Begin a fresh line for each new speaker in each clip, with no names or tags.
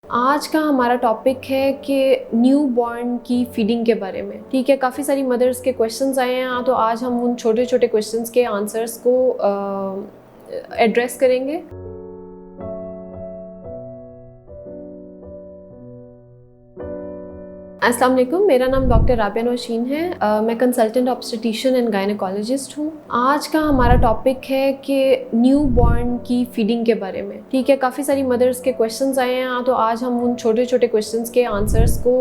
आज का हमारा टॉपिक है कि न्यू बॉर्न की फीडिंग के बारे में। ठीक है, काफ़ी सारी मदर्स के क्वेश्चंस आए हैं, तो आज हम उन छोटे छोटे क्वेश्चंस के आंसर्स को एड्रेस करेंगे। अस्सलाम वालेकुम, मेरा नाम डॉक्टर राबिया नौशीन है। मैं कंसल्टेंट ऑब्स्टेटिशियन एंड गायनेकोलॉजिस्ट हूँ। आज का हमारा टॉपिक है कि न्यू बॉर्न की फीडिंग के बारे में। ठीक है, काफ़ी सारी मदर्स के क्वेश्चंस आए हैं, तो आज हम उन छोटे छोटे क्वेश्चंस के आंसर्स को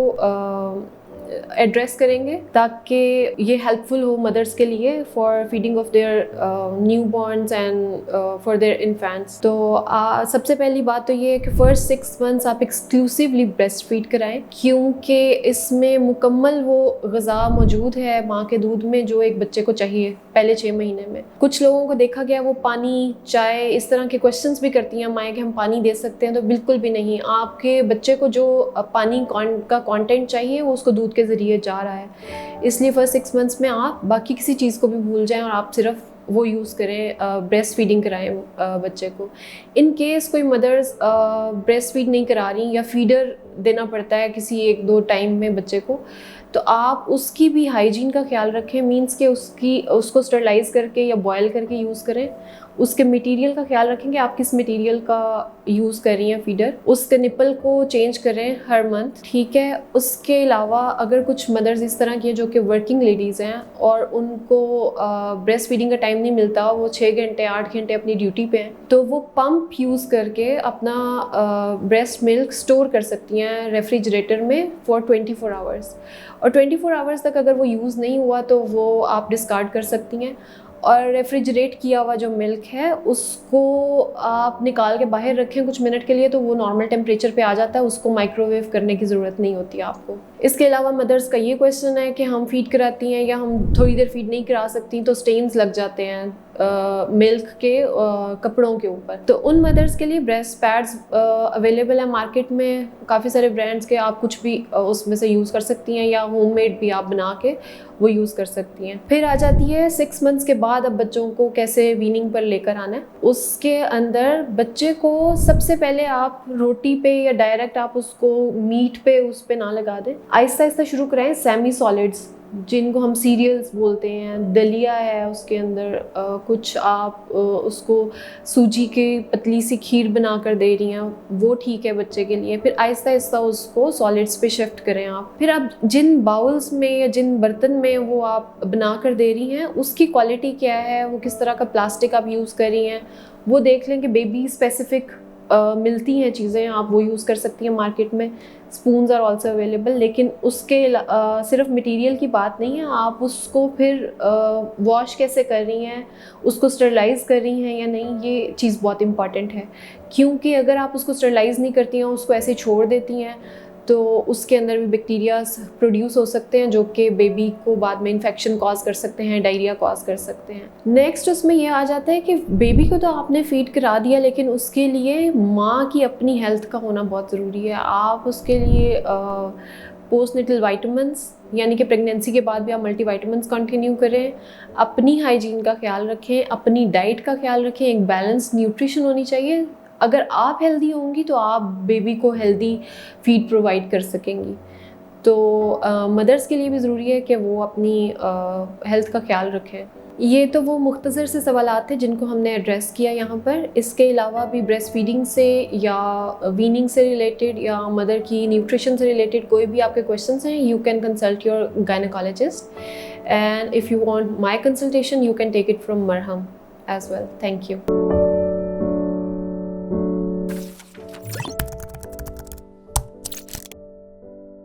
एड्रेस करेंगे ताकि ये हेल्पफुल हो मदर्स के लिए for feeding of their new borns and for their infants. तो सबसे पहली बात तो ये है कि फर्स्ट 6 मंथ्स आप एक्सक्लूसिवली ब्रेस्ट फीड कराएं, क्योंकि इसमें मुकम्मल वो ग़िज़ा मौजूद है माँ के दूध में जो एक बच्चे को चाहिए पहले 6 महीने में। कुछ लोगों को देखा गया वो पानी, चाय इस तरह के क्वेश्चंस भी करती हैं माएँ कि हम पानी दे सकते हैं, तो बिल्कुल भी नहीं। आपके बच्चे को जो पानी का कंटेंट चाहिए वो उसको दूध के ज़रिए जा रहा है, इसलिए फर्स्ट 6 मंथ्स में आप बाकी किसी चीज़ को भी भूल जाएं और आप सिर्फ वो यूज़ करें, ब्रेस्ट फीडिंग कराएं बच्चे को। इन केस कोई मदर्स ब्रेस्ट फीड नहीं करा रही या फीडर देना पड़ता है किसी 1-2 टाइम में बच्चे को, तो आप उसकी भी हाइजीन का ख्याल रखें। मींस के उसको स्टरलाइज करके या बॉयल करके यूज़ करें। उसके मटेरियल का ख्याल रखें कि आप किस मटेरियल का यूज़ कर रही हैं फीडर। उसके निपल को चेंज करें हर मंथ। ठीक है, उसके अलावा अगर कुछ मदर्स इस तरह की हैं जो कि वर्किंग लेडीज़ हैं और उनको ब्रेस्ट फीडिंग का टाइम नहीं मिलता, वो 6 घंटे 8 घंटे अपनी ड्यूटी पे हैं, तो वो पंप यूज़ करके अपना ब्रेस्ट मिल्क स्टोर कर सकती हैं रेफ्रिजरेटर में फॉर 24 आवर्स। और 24 आवर्स तक अगर वो यूज़ नहीं हुआ तो वो आप डिस्कार्ड कर सकती हैं। और रेफ्रिजरेट किया हुआ जो मिल्क है उसको आप निकाल के बाहर रखें कुछ मिनट के लिए, तो वो नॉर्मल टेम्परेचर पे आ जाता है, उसको माइक्रोवेव करने की ज़रूरत नहीं होती आपको। इसके अलावा मदर्स का ये क्वेश्चन है कि हम फीड कराती हैं या हम थोड़ी देर फीड नहीं करा सकती, तो स्टेन्स लग जाते हैं मिल्क के कपड़ों के ऊपर। तो उन मदर्स के लिए ब्रेस्ट पैड्स अवेलेबल है मार्केट में, काफ़ी सारे ब्रांड्स के, आप कुछ भी उसमें से यूज़ कर सकती हैं या होममेड भी आप बना के वो यूज़ कर सकती हैं। फिर आ जाती है 6 मंथ्स के बाद अब बच्चों को कैसे वीनिंग पर लेकर आना है। उसके अंदर बच्चे को सबसे पहले आप रोटी पे या डायरेक्ट आप उसको मीट पे उस पे ना लगा दें, आहिस्ता आहिस्ता शुरू कराएं। सेमी सॉलिड्स जिनको हम सीरियल्स बोलते हैं, दलिया है, उसके अंदर कुछ आप उसको सूजी की पतली सी खीर बना कर दे रही हैं, वो ठीक है बच्चे के लिए। फिर आहिस्ता आहिस्ता उसको सॉलिड्स पे शिफ्ट करें आप। फिर आप जिन बाउल्स में या जिन बर्तन में वो आप बना कर दे रही हैं उसकी क्वालिटी क्या है, वो किस तरह का प्लास्टिक आप यूज़ कर रही हैं, वो देख लें कि बेबी स्पेसिफिक मिलती हैं चीज़ें, आप वो यूज़ कर सकती हैं मार्केट में। Spoons are also available. लेकिन उसके सिर्फ मटेरियल की बात नहीं है, आप उसको फिर वॉश कैसे कर रही हैं, उसको स्टरलाइज़ कर रही हैं या नहीं, ये चीज़ बहुत इंपॉर्टेंट है। क्योंकि अगर आप उसको स्टरलाइज़ नहीं करती हैं, उसको ऐसे छोड़ देती हैं, तो उसके अंदर भी बैक्टीरियाज प्रोड्यूस हो सकते हैं जो कि बेबी को बाद में इन्फेक्शन कॉज कर सकते हैं, डायरिया कॉज कर सकते हैं। नेक्स्ट उसमें यह आ जाता है कि बेबी को तो आपने फीड करा दिया, लेकिन उसके लिए माँ की अपनी हेल्थ का होना बहुत ज़रूरी है। आप उसके लिए पोस्टनेटल वाइटामिन्स यानी कि प्रेगनेंसी के बाद भी आप मल्टीवाइटामिन्स कंटिन्यू करें, अपनी हाइजीन का ख्याल रखें, अपनी डाइट का ख्याल रखें, एक बैलेंस न्यूट्रिशन होनी चाहिए। अगर आप हेल्दी होंगी तो आप बेबी को हेल्दी फीड प्रोवाइड कर सकेंगी। तो मदर्स के लिए भी ज़रूरी है कि वो अपनी हेल्थ का ख्याल रखें। ये तो वो मुख्तसर से सवालात थे जिनको हमने एड्रेस किया यहाँ पर। इसके अलावा भी ब्रेस्ट फीडिंग से या वीनिंग से रिलेटेड या मदर की न्यूट्रिशन से रिलेटेड कोई भी आपके क्वेश्चंस हैं, you can consult your gynaecologist, and if you want my consultation you can take it from Marham as well. Thank you.